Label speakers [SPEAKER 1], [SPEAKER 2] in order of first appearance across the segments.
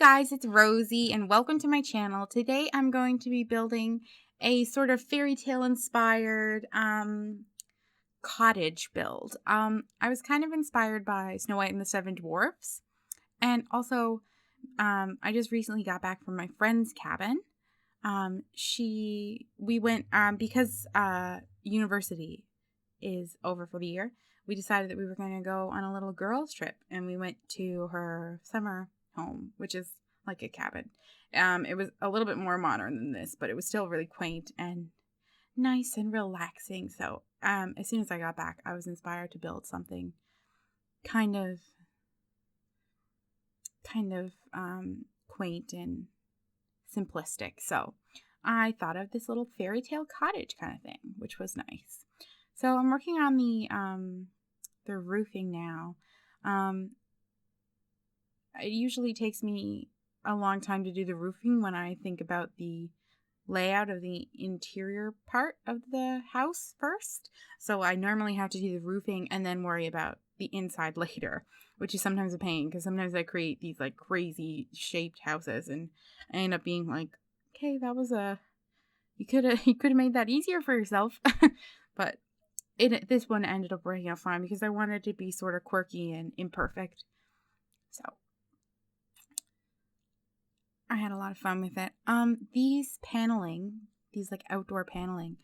[SPEAKER 1] guys, it's Rosie and welcome to my channel. Today I'm going to be building a sort of fairy tale inspired cottage build. I was kind of inspired by Snow White and the Seven Dwarfs, and also I just recently got back from my friend's cabin. We went because university is over for the year. We decided that we were going to go on a little girls trip, and we went to her summer home, which is like a cabin. It was a little bit more modern than this, but it was still really quaint and nice and relaxing. So as soon as I got back, I was inspired to build something kind of quaint and simplistic. So I thought of this little fairy tale cottage kind of thing, which was nice. So I'm working on the roofing now. It usually takes me a long time to do the roofing when I think about the layout of the interior part of the house first. So I normally have to do the roofing and then worry about the inside later, which is sometimes a pain because sometimes I create these like crazy shaped houses and I end up being like, okay, that was you could have made that easier for yourself. But this one ended up working out fine because I wanted to be sort of quirky and imperfect. So I had a lot of fun with it. These like outdoor paneling,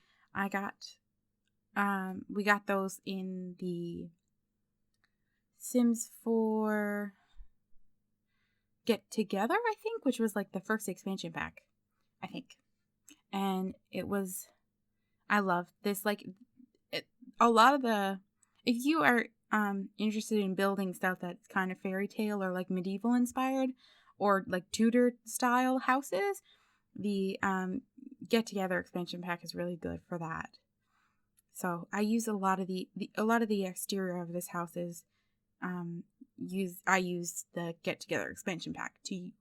[SPEAKER 1] we got those in the Sims 4 Get Together, I think, which was like the first expansion pack, I think. And I love this, a lot of if you are interested in building stuff that's kind of fairy tale or like medieval inspired or like Tudor style houses, the Get Together expansion pack is really good for that. So I use a lot of the exterior of this house is I used the Get Together expansion pack to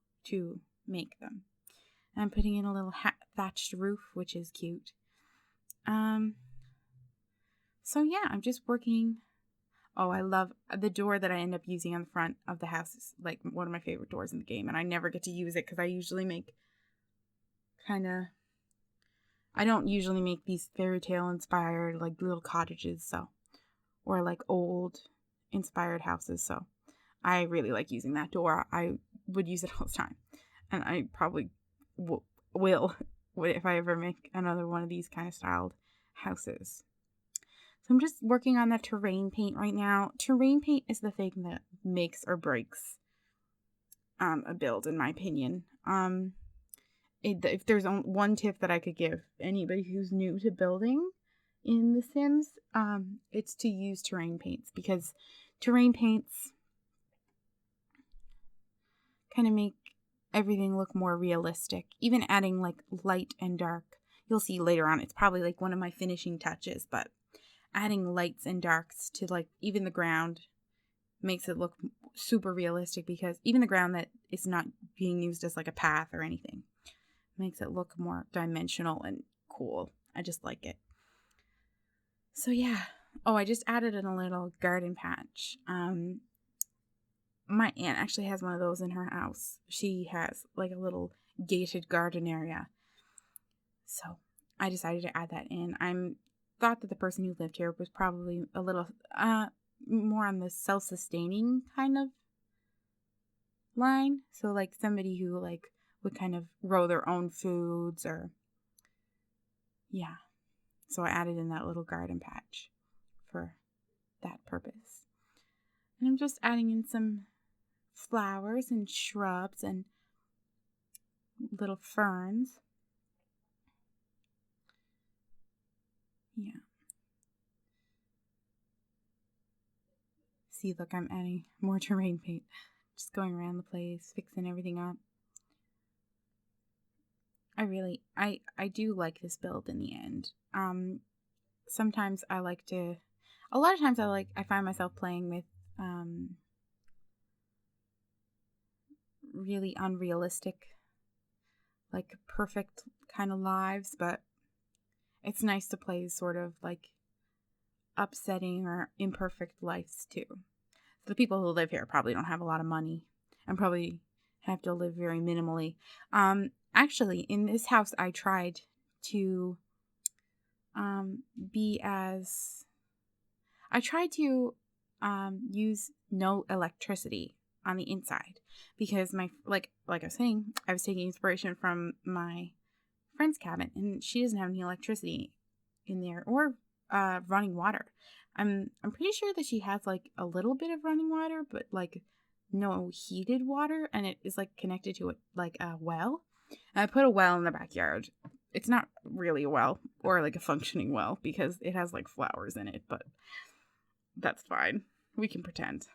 [SPEAKER 1] make them. I'm putting in a little thatched roof, which is cute. So yeah, I'm just working. Oh, I love the door that I end up using on the front of the house. Is like one of my favorite doors in the game, and I never get to use it because I don't usually make these fairy tale inspired like little cottages, or like old inspired houses. So I really like using that door. I would use it all the time, and I probably will if I ever make another one of these kind of styled houses. So I'm just working on the terrain paint right now. Terrain paint is the thing that makes or breaks a build, in my opinion. If there's one tip that I could give anybody who's new to building in The Sims, it's to use terrain paints, because terrain paints kind of make everything look more realistic. Even adding like light and dark. You'll see later on, it's probably like one of my finishing touches, but adding lights and darks to like even the ground makes it look super realistic, because even the ground that is not being used as like a path or anything makes it look more dimensional and cool. I just like it. So yeah. Oh, I just added in a little garden patch. My aunt actually has one of those in her house. She has like a little gated garden area. So I decided to add that in. Thought that the person who lived here was probably a little more on the self-sustaining kind of line. So like somebody who like would kind of grow their own foods, or yeah. So I added in that little garden patch for that purpose. And I'm just adding in some flowers and shrubs and little ferns. Yeah. See, look, I'm adding more terrain paint. Just going around the place, fixing everything up. I do like this build in the end. Sometimes a lot of times I find myself playing with really unrealistic, like perfect kind of lives, but it's nice to play sort of like upsetting or imperfect lives too. So the people who live here probably don't have a lot of money and probably have to live very minimally. Actually, in this house, I tried to be as I tried to use no electricity on the inside because my like I was saying, I was taking inspiration from my friend's cabin, and she doesn't have any electricity in there or running water. I'm pretty sure that she has like a little bit of running water, but like no heated water, and it is like connected to like a well. And I put a well in the backyard. It's not really a well or like a functioning well because it has like flowers in it, but that's fine. We can pretend.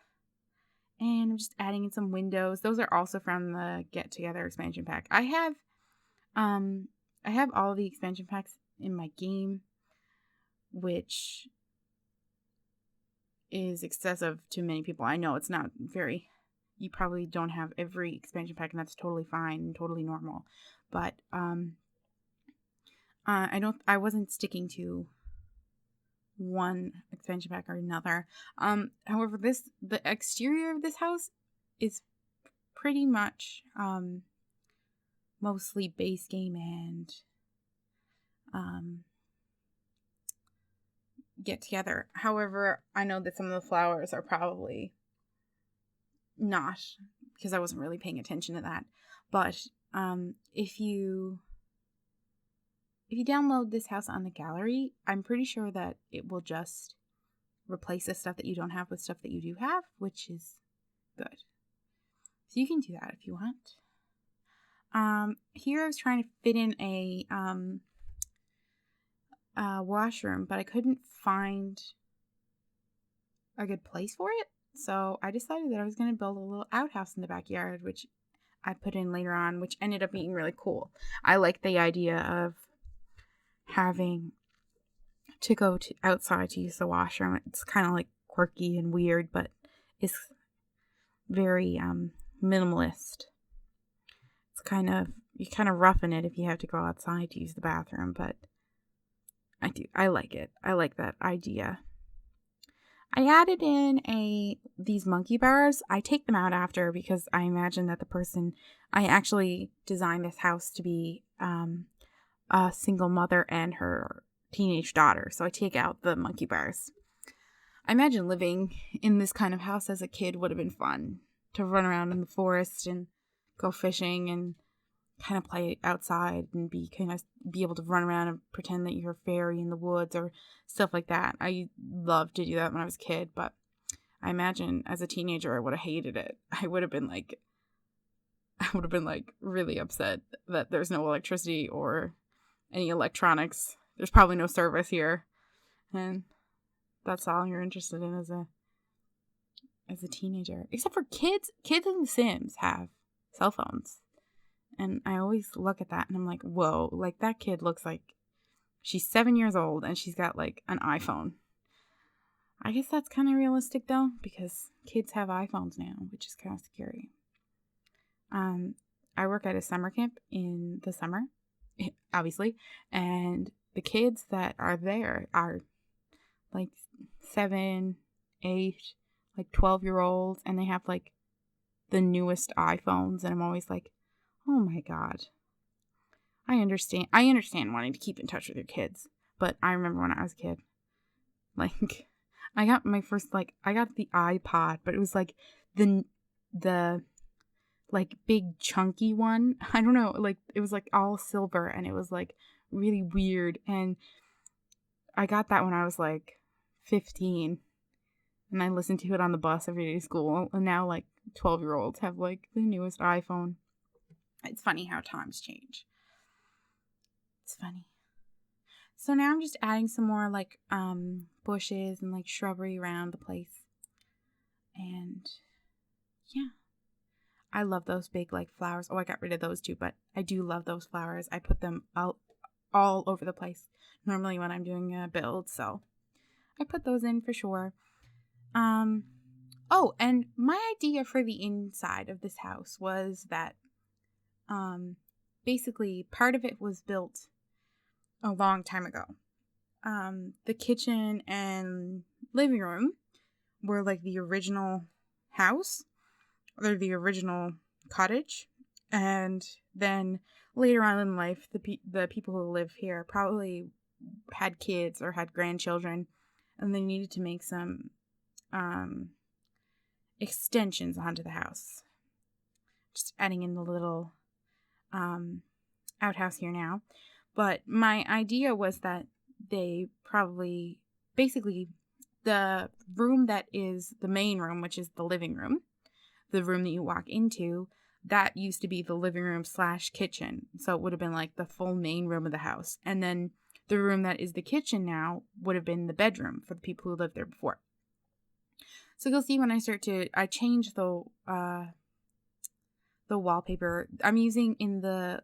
[SPEAKER 1] And I'm just adding in some windows. Those are also from the Get Together expansion pack. Um I have all the expansion packs in my game, which is excessive to many people. I know it's not very, you probably don't have every expansion pack, and that's totally fine and totally normal. But I wasn't sticking to one expansion pack or another. However, the exterior of this house is pretty much mostly base game and Get Together. However, I know that some of the flowers are probably not, because I wasn't really paying attention to that. But if you download this house on the gallery, I'm pretty sure that it will just replace the stuff that you don't have with stuff that you do have, which is good. So you can do that if you want. Here I was trying to fit in a washroom, but I couldn't find a good place for it. So I decided that I was going to build a little outhouse in the backyard, which I put in later on, which ended up being really cool. I like the idea of having to go outside to use the washroom. It's kind of like quirky and weird, but it's very minimalist. It's you kind of roughen it if you have to go outside to use the bathroom, but I like it. I like that idea. I added in these monkey bars. I take them out after because I imagine that I actually designed this house to be a single mother and her teenage daughter. So I take out the monkey bars. I imagine living in this kind of house as a kid would have been fun, to run around in the forest and go fishing and kind of play outside and be able to run around and pretend that you're a fairy in the woods or stuff like that. I loved to do that when I was a kid, but I imagine as a teenager I would have hated it. I would have been like really upset that there's no electricity or any electronics. There's probably no service here, and that's all you're interested in as a teenager. Except for kids in The Sims have cell phones. And I always look at that and I'm like, whoa, like that kid looks like she's 7 years old and she's got like an iPhone. I guess that's kind of realistic though, because kids have iPhones now, which is kind of scary. I work at a summer camp in the summer, obviously, and the kids that are there are like 7, 8, like 12-year-olds, and they have like the newest iPhones, and I'm always like, oh my God. I understand wanting to keep in touch with your kids, but I remember when I was a kid, like, I got my first, I got the iPod, but it was like the like big chunky one. I don't know, like it was like all silver and it was like really weird, and I got that when I was like 15, and I listened to it on the bus every day to school, and now like 12-year-olds have like the newest iPhone. It's funny how times change. It's funny. So now I'm just adding some more like bushes and like shrubbery around the place. And yeah. I love those big like flowers. Oh, I got rid of those too, but I do love those flowers. I put them out all over the place normally when I'm doing a build, so I put those in for sure. Oh, and my idea for the inside of this house was that basically part of it was built a long time ago. The kitchen and living room were like the original house. They're the original cottage, and then later on in life, the people who live here probably had kids or had grandchildren, and they needed to make some extensions onto the house. Just adding in the little outhouse here now. But my idea was that they probably, basically, the room that is the main room, which is the living room, the room that you walk into, that used to be the living room / kitchen. So it would have been like the full main room of the house. And then the room that is the kitchen now would have been the bedroom for the people who lived there before. So you'll see when I change the wallpaper I'm using in the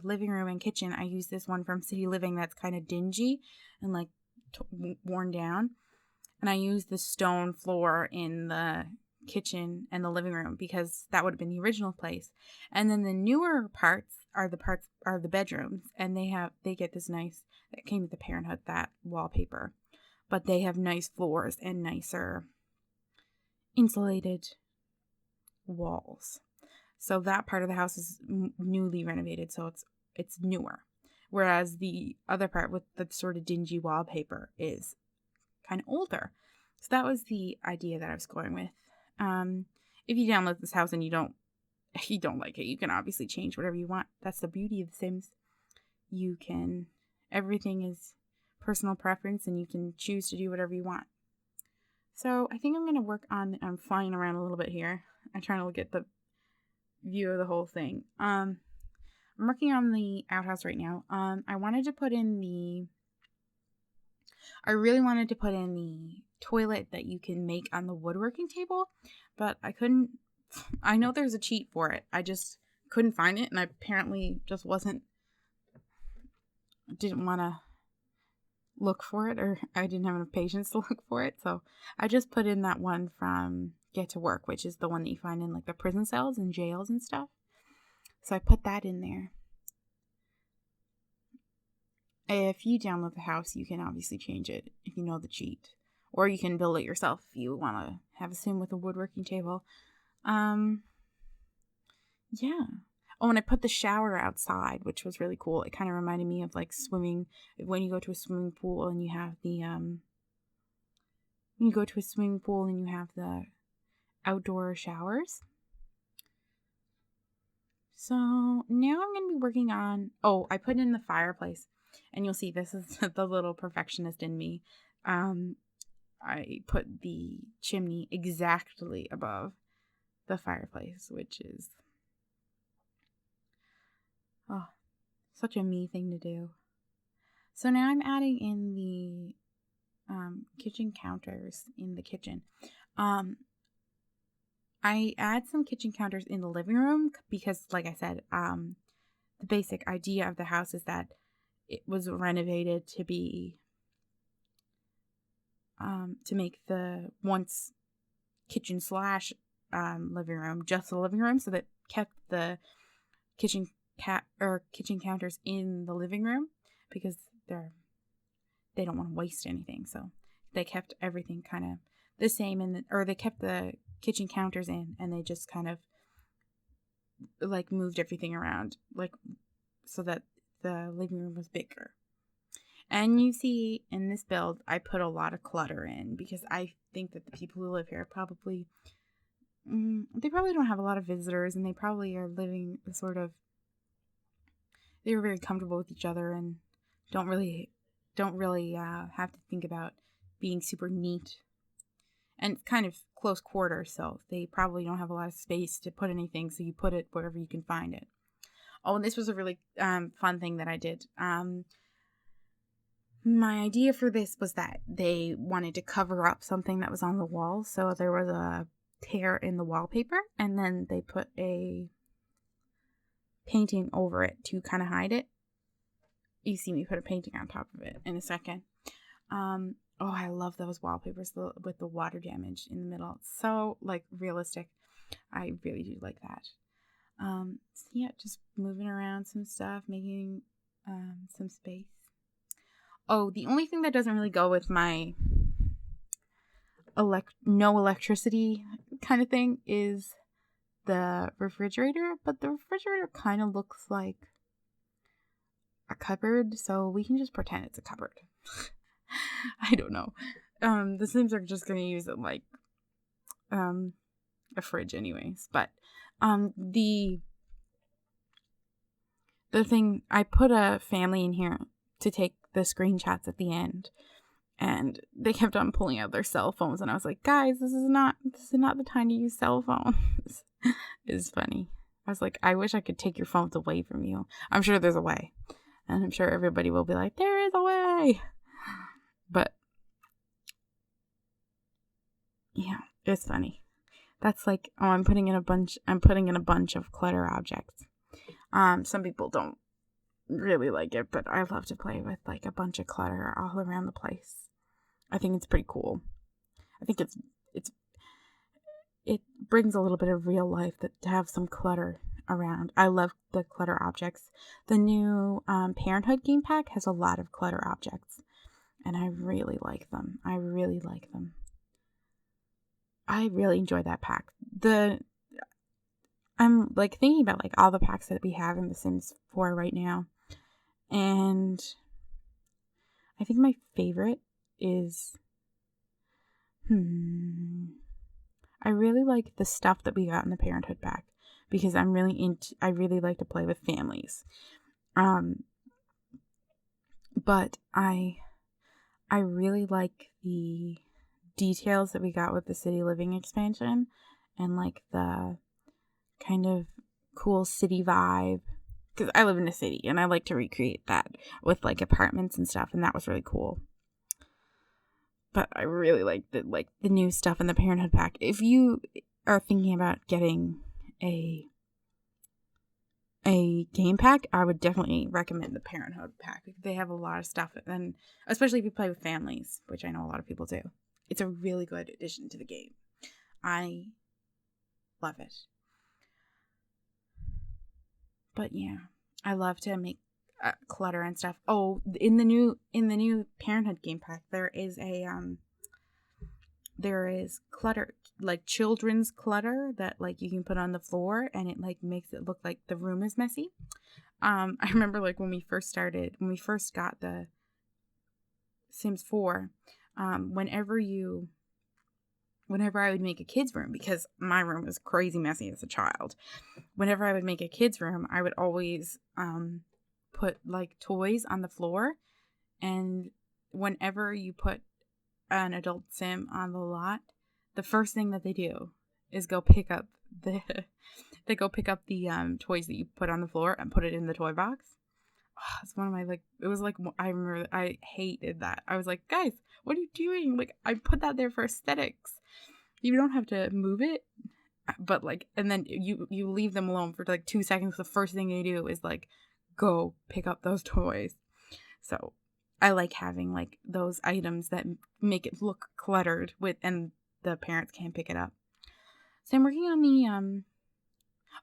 [SPEAKER 1] living room and kitchen. I use this one from City Living that's kind of dingy and like worn down. And I use the stone floor in the kitchen and the living room because that would have been the original place. And then the newer parts are the bedrooms, and they get this nice, that came with the Parenthood, that wallpaper, but they have nice floors and nicer insulated walls. So that part of the house is newly renovated, so it's newer. Whereas the other part with the sort of dingy wallpaper is kind of older. So that was the idea that I was going with. If you download this house and you don't like it, you can obviously change whatever you want. That's the beauty of The Sims. Everything is personal preference, and you can choose to do whatever you want. So I think I'm going to work on, I'm flying around a little bit here. I'm trying to look at the view of the whole thing. I'm working on the outhouse right now. I really wanted to put in the toilet that you can make on the woodworking table, but I couldn't. I know there's a cheat for it. I just couldn't find it, and I apparently just didn't want to look for it, or I didn't have enough patience to look for it. So I just put in that one from Get to Work, which is the one that you find in like the prison cells and jails and stuff. So I put that in there. If you download the house, you can obviously change it if you know the cheat, or you can build it yourself if you want to have a sim with a woodworking table. Yeah. Oh, and I put the shower outside, which was really cool. It kind of reminded me of like swimming, when you go to a swimming pool and you have the outdoor showers. So now I'm going to be working on, I put in the fireplace, and you'll see this is the little perfectionist in me. I put the chimney exactly above the fireplace, which is such a me thing to do. So now I'm adding in the kitchen counters in the kitchen. I add some kitchen counters in the living room because, like I said, the basic idea of the house is that it was renovated to be to make the once kitchen / living room just the living room, so that kept the kitchen counters in the living room because they don't want to waste anything, so they kept everything kind of the same, or they kept the kitchen counters in, and they just kind of like moved everything around, like so that the living room was bigger. And you see in this build, I put a lot of clutter in because I think that the people who live here probably they probably don't have a lot of visitors, and they probably are living they were very comfortable with each other and don't really have to think about being super neat. And it's kind of close quarters, so they probably don't have a lot of space to put anything, so you put it wherever you can find it. Oh, and this was a really fun thing that I did. My idea for this was that they wanted to cover up something that was on the wall, so there was a tear in the wallpaper, and then they put a painting over it to kind of hide it. You see me put a painting on top of it in a second. I love those wallpapers with the water damage in the middle. It's so like realistic. I really do like that. So yeah, just moving around some stuff, making some space. Oh, the only thing that doesn't really go with my no electricity kind of thing is the refrigerator, but the refrigerator kind of looks like a cupboard, so we can just pretend it's a cupboard. I don't know. The Sims are just gonna use it like a fridge anyways. But the thing, I put a family in here to take the screenshots at the end, and they kept on pulling out their cell phones, and I was like, guys, this is not the time to use cell phones. It's funny. I was like, I wish I could take your phones away from you. I'm sure there's a way. And I'm sure everybody will be like, there is a way. But yeah, it's funny. That's like, oh, I'm putting in a bunch of clutter objects. Some people don't really like it, but I love to play with like a bunch of clutter all around the place. I think it's pretty cool. I think it brings a little bit of real life to have some clutter around. I love the clutter objects. The new Parenthood game pack has a lot of clutter objects, and I really like them. I really enjoy that pack. I'm like thinking about like all the packs that we have in The Sims 4 right now, and I think my favorite is I really like the stuff that we got in the Parenthood pack, because I really like to play with families. But I really like the details that we got with the city living expansion, and like the kind of cool city vibe, because I live in a city and I like to recreate that with like apartments and stuff, and that was really cool. But I really like the new stuff in the Parenthood pack. If you are thinking about getting a game pack, I would definitely recommend the Parenthood pack. They have a lot of stuff, and especially if you play with families, which I know a lot of people do. It's a really good addition to the game. I love it. But yeah, I love to make clutter and stuff. Oh, in the new Parenthood game pack, there is clutter, like children's clutter that like you can put on the floor, and it like makes it look like the room is messy. I remember like when we first got the Sims 4, whenever I would make a kid's room, because my room was crazy messy as a child. Whenever I would make a kid's room, I would always put like toys on the floor, and whenever you put an adult sim on the lot, the first thing that they do is go pick up the toys that you put on the floor and put it in the toy box. Oh, it's one of my it was like, I remember I hated that. I was like, guys, what are you doing? Like, I put that there for aesthetics. You don't have to move it, but like, and then you leave them alone for like 2 seconds. The first thing they do is like go pick up those toys. So I like having like those items that make it look cluttered and the parents can't pick it up. So I'm working on the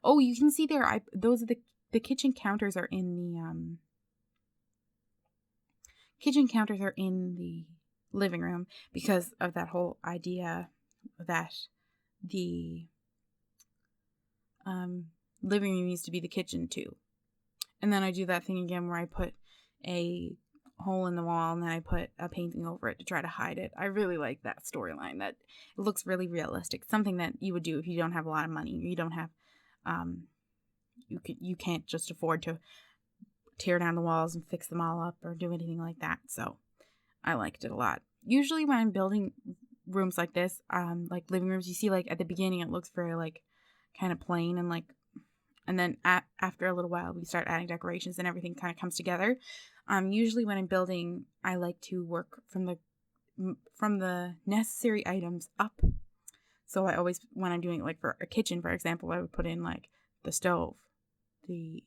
[SPEAKER 1] oh, you can see there, those are the kitchen counters are in the living room, because of that whole idea that the living room needs to be the kitchen too. And then I do that thing again where I put a hole in the wall and then I put a painting over it to try to hide it. I really like that storyline. That it looks really realistic. Something that you would do if you don't have a lot of money. You don't have you can't just afford to tear down the walls and fix them all up or do anything like that. So I liked it a lot. Usually when I'm building rooms like this, like living rooms, you see like at the beginning it looks very like kind of plain, and like, and then after a little while we start adding decorations and everything kind of comes together. Usually when I'm building, I like to work from the necessary items up. So I always, when I'm doing like for a kitchen, for example, I would put in like the stove, the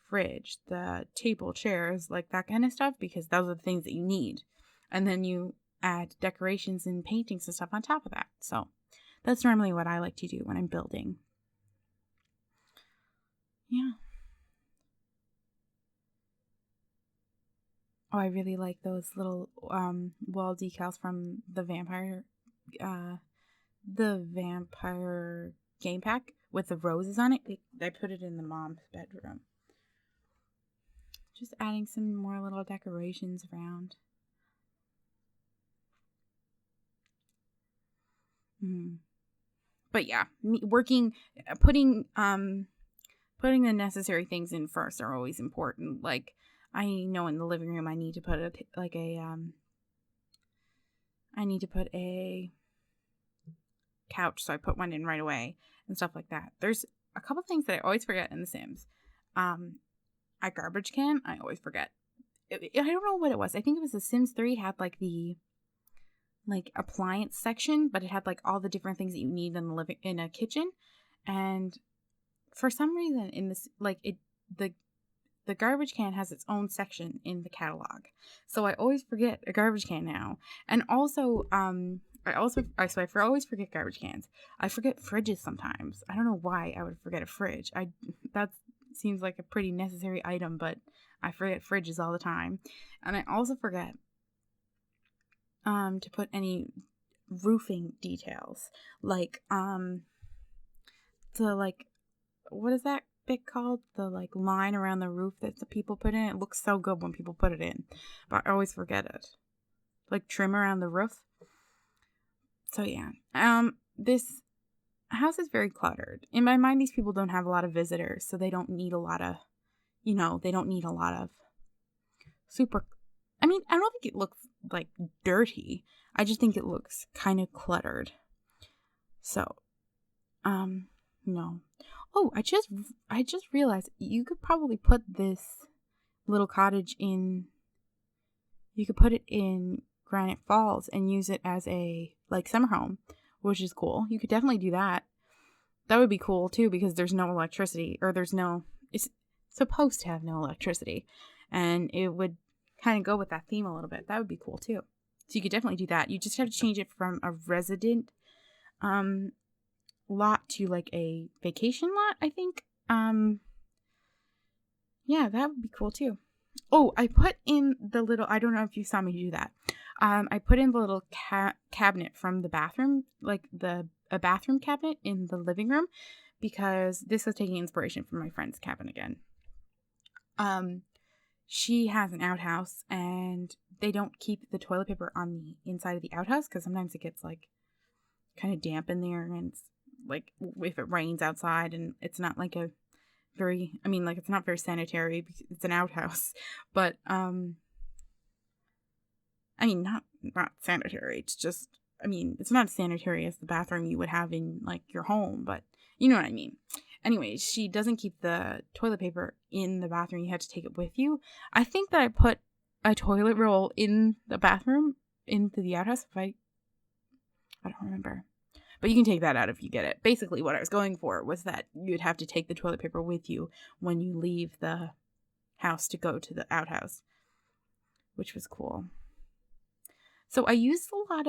[SPEAKER 1] fridge, the table, chairs, like that kind of stuff, because those are the things that you need. And then you add decorations and paintings and stuff on top of that. So that's normally what I like to do when I'm building. Yeah. Oh, I really like those little wall decals from the vampire game pack. with the roses on it. I put it in the mom's bedroom. Just adding some more little decorations around. But yeah, putting the necessary things in first are always important. Like, I know in the living room I need to put a couch, so I put one in right away and stuff like that. There's a couple things that I always forget in The Sims. A garbage can, I always forget. I don't know what it was. I think it was The Sims 3 had like the appliance section, but it had like all the different things that you need in a kitchen. And for some reason in this, the garbage can has its own section in the catalog. So I always forget a garbage can now. And also, I always forget garbage cans. I forget fridges sometimes. I don't know why I would forget a fridge. That seems like a pretty necessary item, but I forget fridges all the time. And I also forget to put any roofing details. Like, what is that bit called? The line around the roof that the people put in. It looks so good when people put it in, but I always forget it. Like trim around the roof. So yeah, this house is very cluttered. In my mind, these people don't have a lot of visitors, so they don't need a lot of, super. I mean, I don't think it looks like dirty. I just think it looks kind of cluttered. So, no. Oh, I just realized you could probably put this little cottage in. You could put it in Granite Falls and use it as a summer home, which is cool. You could definitely do that. That would be cool too, because there's no electricity, or it's supposed to have no electricity, and it would kind of go with that theme a little bit. That would be cool too. So you could definitely do that. You just have to change it from a resident lot to a vacation lot, I think. Yeah, that would be cool too. Oh, I put in the little, I don't know if you saw me do that. I put in the little cabinet from the bathroom, a bathroom cabinet in the living room, because this was taking inspiration from my friend's cabin again. She has an outhouse, and they don't keep the toilet paper on the inside of the outhouse because sometimes it gets kind of damp in there, and it's if it rains outside, and it's not it's not very sanitary because it's an outhouse, but not sanitary. It's just, it's not as sanitary as the bathroom you would have in your home, but you know what I mean. Anyways, she doesn't keep the toilet paper in the bathroom. You have to take it with you. I think that I put a toilet roll in the bathroom into the outhouse. I don't remember. But you can take that out if you get it. Basically, what I was going for was that you'd have to take the toilet paper with you when you leave the house to go to the outhouse, which was cool. So I used a lot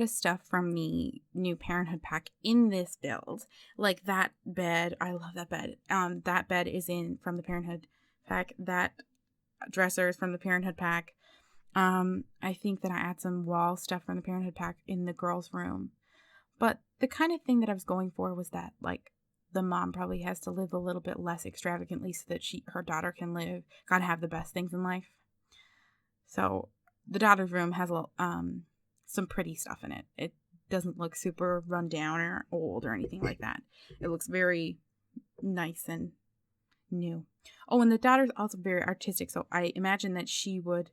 [SPEAKER 1] of stuff from the new Parenthood pack in this build. Like that bed. I love that bed. That bed is from the Parenthood pack. That dresser is from the Parenthood pack. I think that I add some wall stuff from the Parenthood pack in the girls' room. But the kind of thing that I was going for was that, the mom probably has to live a little bit less extravagantly so that her daughter can have the best things in life. So the daughter's room has some pretty stuff in it. It doesn't look super run down or old or anything like that. It looks very nice and new. Oh, and the daughter's also very artistic, so I imagine that she would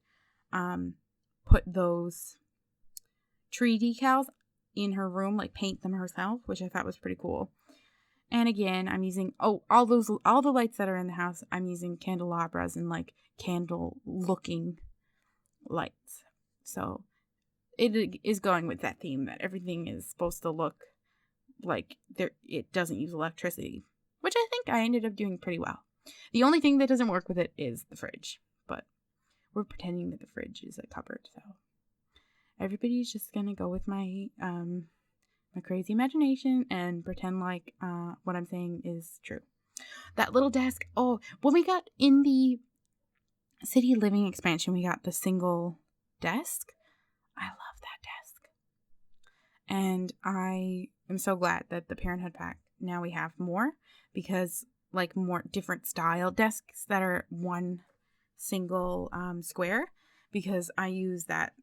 [SPEAKER 1] put those tree decals in her room, paint them herself, which I thought was pretty cool. And again, I'm using all the lights that are in the house, I'm using candelabras and candle looking lights. So it is going with that theme that everything is supposed to look like it doesn't use electricity, which I think I ended up doing pretty well. The only thing that doesn't work with it is the fridge, but we're pretending that the fridge is a cupboard, so everybody's just gonna go with my my crazy imagination and pretend what I'm saying is true. That little desk. Oh, when we got in the city living expansion, we got the single desk. I love that desk. And I am so glad that the Parenthood pack, now we have more, because like more different style desks that are one single square, because I use that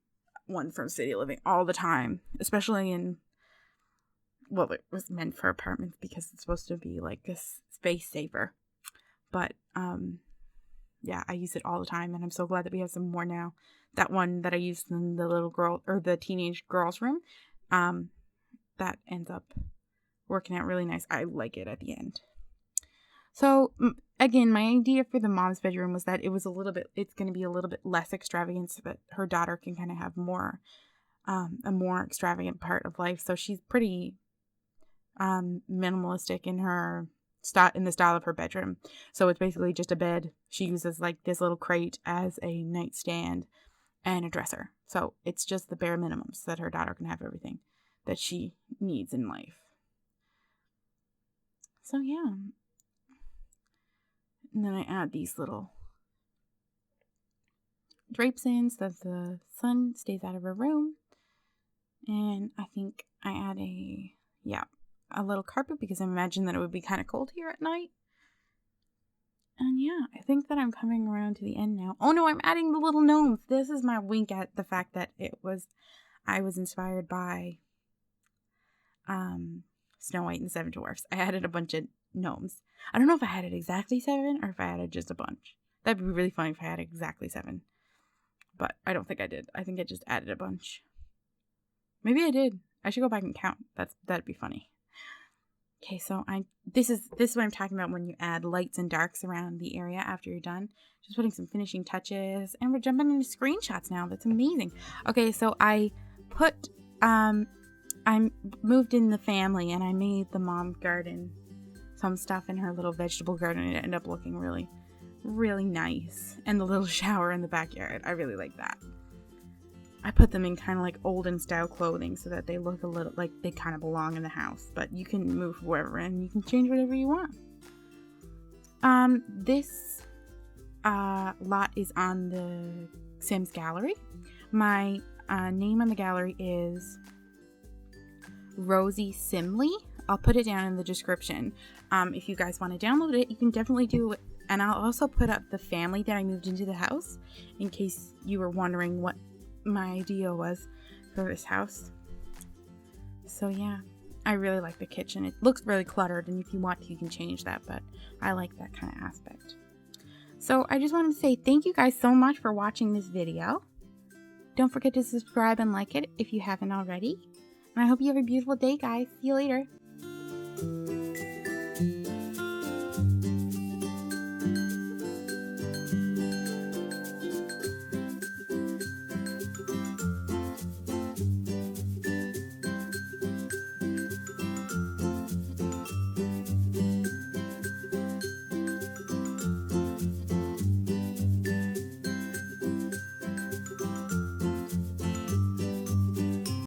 [SPEAKER 1] one from City Living all the time, especially in, well, it was meant for apartments because it's supposed to be like a space saver. But yeah, I use it all the time, and I'm so glad that we have some more now. That one that I used in the little girl or the teenage girl's room, that ends up working out really nice. I like it at the end. So again, my idea for the mom's bedroom was that it's going to be a little bit less extravagant, so that her daughter can kind of have more, a more extravagant part of life. So she's pretty minimalistic in her in the style of her bedroom. So it's basically just a bed. She uses like this little crate as a nightstand and a dresser. So it's just the bare minimum so that her daughter can have everything that she needs in life. So yeah. And then I add these little drapes in so that the sun stays out of her room. And I think I add a little carpet, because I imagine that it would be kind of cold here at night. And yeah, I think that I'm coming around to the end now. Oh no, I'm adding the little gnomes. This is my wink at the fact that I was inspired by Snow White and the Seven Dwarfs. I added a bunch of gnomes. I don't know if I added exactly 7 or if I added just a bunch. That'd be really funny if I had exactly 7. But I don't think I did. I think I just added a bunch. Maybe I did. I should go back and count. That'd be funny. Okay, so this is what I'm talking about when you add lights and darks around the area after you're done. Just putting some finishing touches, and we're jumping into screenshots now. That's amazing. Okay, so I moved in the family, and I made the mom garden some stuff in her little vegetable garden, and it ended up looking really, really nice. And the little shower in the backyard, I really like that. I put them in kind of like olden style clothing so that they look a little like they kind of belong in the house, but you can move wherever and you can change whatever you want. This lot is on the Sims gallery. My name on the gallery is RosieSimlie. I'll put it down in the description. If you guys want to download it, you can definitely do it. And I'll also put up the family that I moved into the house, in case you were wondering what my idea was for this house. So yeah, I really like the kitchen. It looks really cluttered, and if you want to, you can change that, but I like that kind of aspect. So I just wanted to say thank you guys so much for watching this video. Don't forget to subscribe and like it if you haven't already. And I hope you have a beautiful day, guys. See you later.